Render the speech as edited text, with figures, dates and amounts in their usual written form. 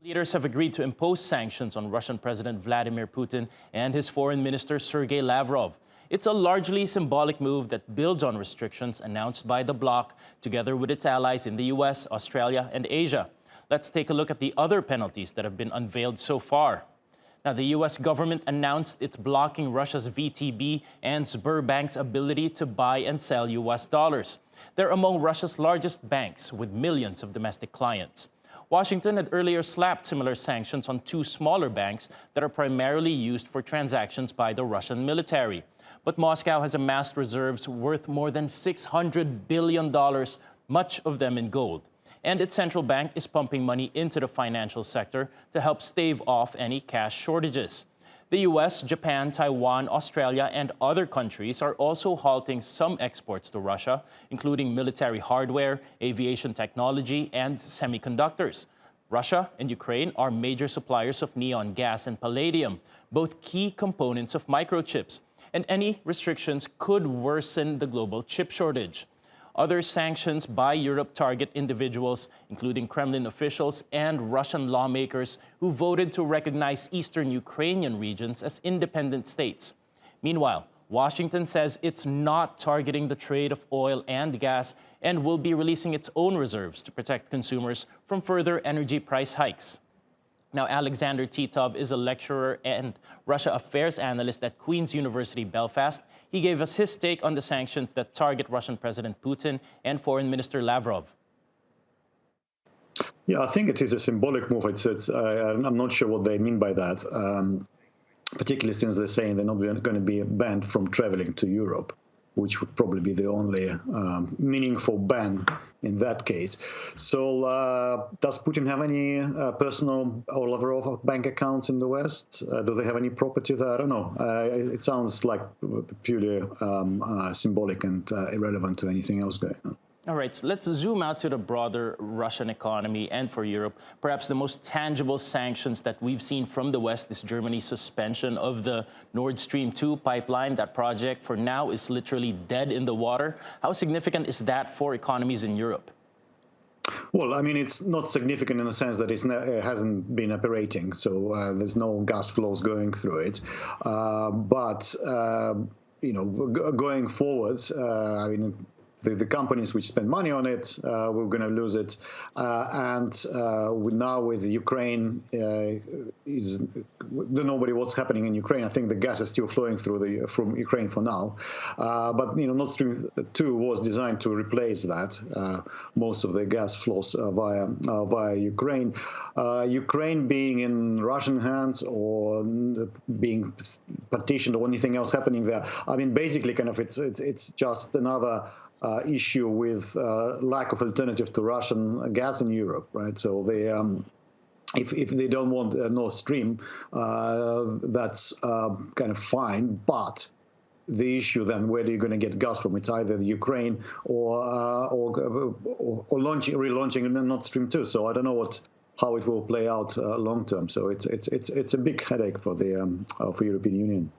Leaders have agreed to impose sanctions on Russian President Vladimir Putin and his foreign minister Sergei Lavrov. It's a largely symbolic move that builds on restrictions announced by the bloc together with its allies in the US, Australia, and Asia. Let's take a look at the other penalties that have been unveiled so far. Now, the US government announced it's blocking Russia's VTB and Sberbank's ability to buy and sell US dollars. They're among Russia's largest banks with millions of domestic clients. Washington had earlier slapped similar sanctions on two smaller banks that are primarily used for transactions by the Russian military. But Moscow has amassed reserves worth more than $600 billion, much of them in gold. And its central bank is pumping money into the financial sector to help stave off any cash shortages. The US, Japan, Taiwan, Australia, and other countries are also halting some exports to Russia, including military hardware, aviation technology, and semiconductors. Russia and Ukraine are major suppliers of neon gas and palladium, both key components of microchips, and any restrictions could worsen the global chip shortage. Other sanctions by Europe target individuals, including Kremlin officials and Russian lawmakers who voted to recognize eastern Ukrainian regions as independent states. Meanwhile, Washington says it's not targeting the trade of oil and gas and will be releasing its own reserves to protect consumers from further energy price hikes. Now, Alexander Titov is a lecturer and Russia affairs analyst at Queen's University Belfast. He gave us his take on the sanctions that target Russian President Putin and Foreign Minister Lavrov. Yeah, I think it is a symbolic move. I'm not sure what they mean by that, particularly since they're saying they're not going to be banned from traveling to Europe, which would probably be the only meaningful ban in that case. So does Putin have any personal or Lavrov bank accounts in the West? Do they have any property there? I don't know. It sounds like purely symbolic and irrelevant to anything else going on. All right, so let's zoom out to the broader Russian economy and for Europe. Perhaps the most tangible sanctions that we've seen from the West is Germany's suspension of the Nord Stream 2 pipeline. That project for now is literally dead in the water. How significant is that for economies in Europe? Well, I mean, it's not significant in the sense that it hasn't been operating, so there's no gas flows going through it. But you know, going forward, I mean, the companies which spend money on it, we're going to lose it. Now with Ukraine, don't know what's happening in Ukraine. I think the gas is still flowing through from Ukraine for now. But you know, Nord Stream 2 was designed to replace that. Most of the gas flows via Ukraine. Ukraine being in Russian hands or being partitioned or anything else happening there. I mean, basically, kind of it's just another issue with lack of alternative to Russian gas in Europe, right? So they, if they don't want Nord Stream, that's kind of fine. But the issue then, where are you going to get gas from? It's either the Ukraine or relaunching Nord Stream 2. So I don't know how it will play out long term. So it's a big headache for the for European Union.